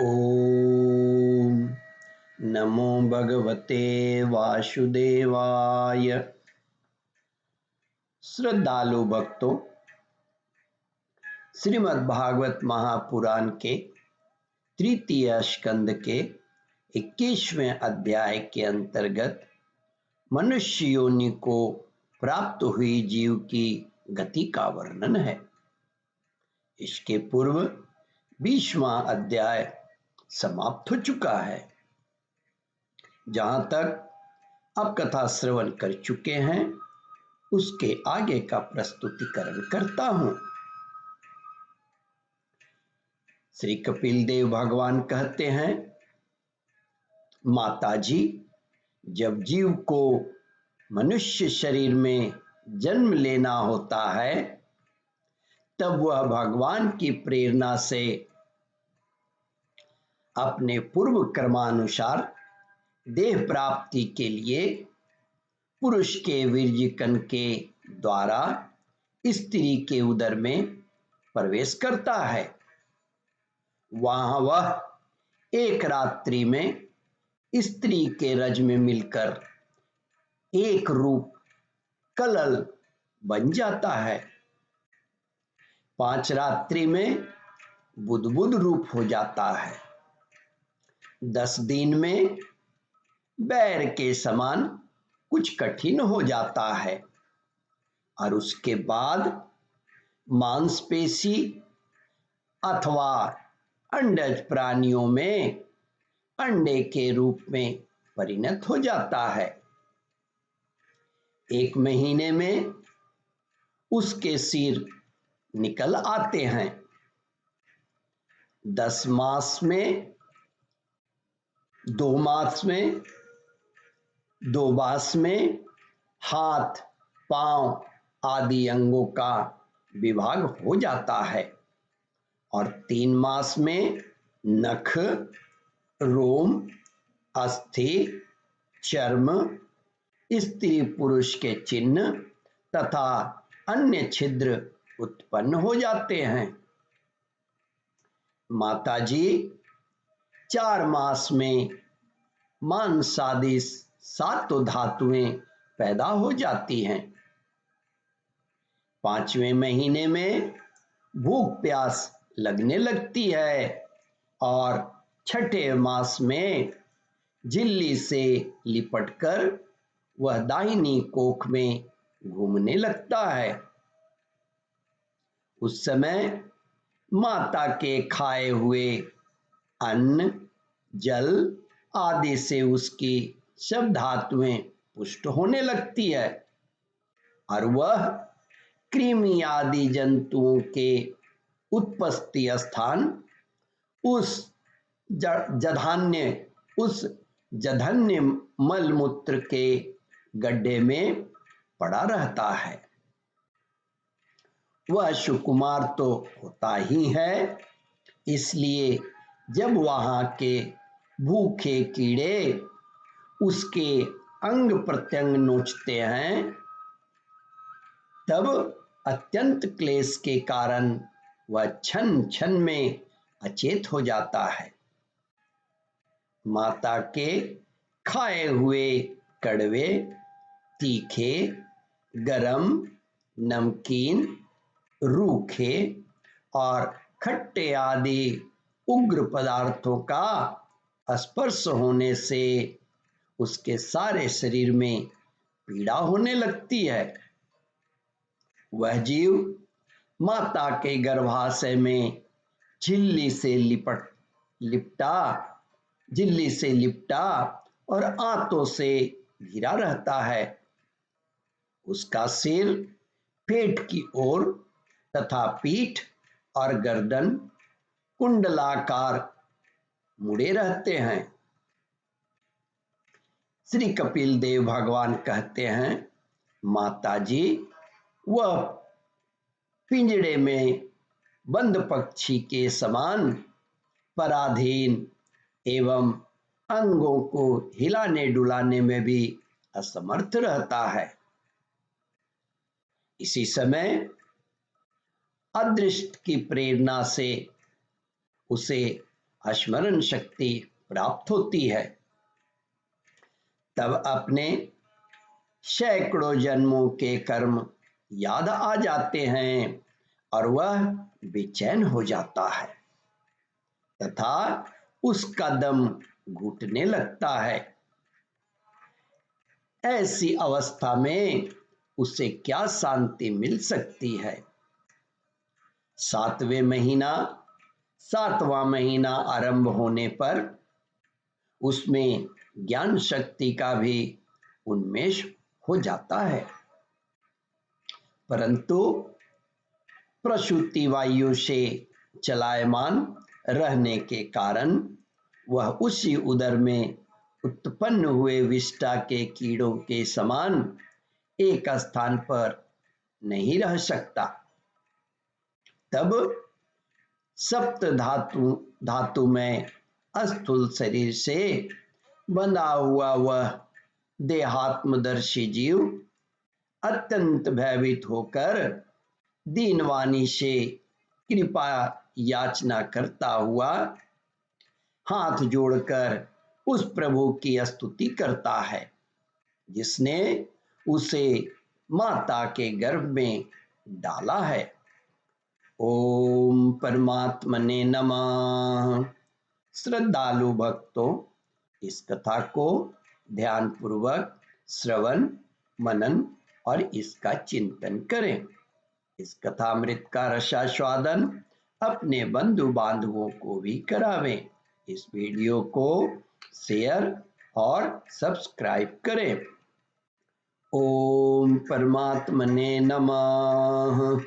ओम नमो भगवते वासुदेवाय। श्रद्धालु भक्तों, श्रीमद् भागवत महापुराण के तृतीय स्कंद के 21वें अध्याय के अंतर्गत मनुष्य योनि को प्राप्त हुई जीव की गति का वर्णन है। इसके पूर्व 20वां अध्याय समाप्त हो चुका है। जहां तक अब कथा श्रवण कर चुके हैं उसके आगे का प्रस्तुतिकरण करता हूं। श्री कपिल देव भगवान कहते हैं, माताजी, जब जीव को मनुष्य शरीर में जन्म लेना होता है तब वह भगवान की प्रेरणा से अपने पूर्व कर्मानुसार देह प्राप्ति के लिए पुरुष के वीर्यकण के द्वारा स्त्री के उदर में प्रवेश करता है। वहां वह एक रात्रि में स्त्री के रज में मिलकर एक रूप कलल बन जाता है। 5 रात्रि में बुद्बुद रूप हो जाता है। 10 दिन में बैर के समान कुछ कठिन हो जाता है और उसके बाद मांसपेशी अथवा अंडज प्राणियों में अंडे के रूप में परिणत हो जाता है। 1 महीने में उसके सिर निकल आते हैं। 10 मास में 2 मास में 2 मास में हाथ, पांव आदि अंगों का विभाग हो जाता है और 3 मास में नख, रोम, अस्थि, चर्म, स्त्री पुरुष के चिन्ह तथा अन्य छिद्र उत्पन्न हो जाते हैं। माताजी, 4 मास में मांसादि 7 धातुएं पैदा हो जाती हैं। 5वें महीने में भूख प्यास लगने लगती है और 6ठे मास में झिल्ली से लिपटकर वह दाहिनी कोख में घूमने लगता है। उस समय माता के खाए हुए अन्न, जल आदि से उसकी सब धातुएं पुष्ट होने लगती है और वह कृमि आदि जंतुओं के उत्पत्ति स्थान उस जधन्य मलमूत्र के गड्ढे में पड़ा रहता है। वह सुकुमार तो होता ही है, इसलिए जब वहां के भूखे कीड़े उसके अंग प्रत्यंग नोचते हैं तब अत्यंत क्लेश के कारण वह क्षण क्षण में अचेत हो जाता है। माता के खाए हुए कड़वे, तीखे, गरम, नमकीन, रूखे और खट्टे आदि उग्र पदार्थों का स्पर्श होने से उसके सारे शरीर में पीड़ा होने लगती है। वह जीव माता के गर्भाशय में झिल्ली से लिपटा और आंतों से घिरा रहता है। उसका सिर पेट की ओर तथा पीठ और गर्दन कुंडलाकार मुड़े रहते हैं। श्री कपिल देव भगवान कहते हैं, माताजी, वह पिंजड़े में बंद पक्षी के समान पराधीन एवं अंगों को हिलाने डुलाने में भी असमर्थ रहता है। इसी समय अदृष्ट की प्रेरणा से उसे स्मरण शक्ति प्राप्त होती है। तब अपने सैकड़ों जन्मों के कर्म याद आ जाते हैं और वह बेचैन हो जाता है तथा उसका दम घुटने लगता है। ऐसी अवस्था में उसे क्या शांति मिल सकती है। सातवां महीना आरंभ होने पर उसमें ज्ञान शक्ति का भी उन्मेष हो जाता है, परंतु प्रसूति वायु से चलायमान रहने के कारण वह उसी उदर में उत्पन्न हुए विष्ठा के कीड़ों के समान एक स्थान पर नहीं रह सकता। तब सप्त धातु में स्थूल शरीर से बंधा हुआ वह देहात्मदर्शी जीव अत्यंत भयभीत होकर दीनवाणी से कृपा याचना करता हुआ हाथ जोड़कर उस प्रभु की स्तुति करता है जिसने उसे माता के गर्भ में डाला है। ओम परमात्मने नमः। श्रद्धालु भक्तों, इस कथा को ध्यान पूर्वक श्रवण मनन और इसका चिंतन करें। इस कथामृत का रसास्वादन अपने बंधु बांधवों को भी करावें। इस वीडियो को शेयर और सब्सक्राइब करें। ओम परमात्मने नमः।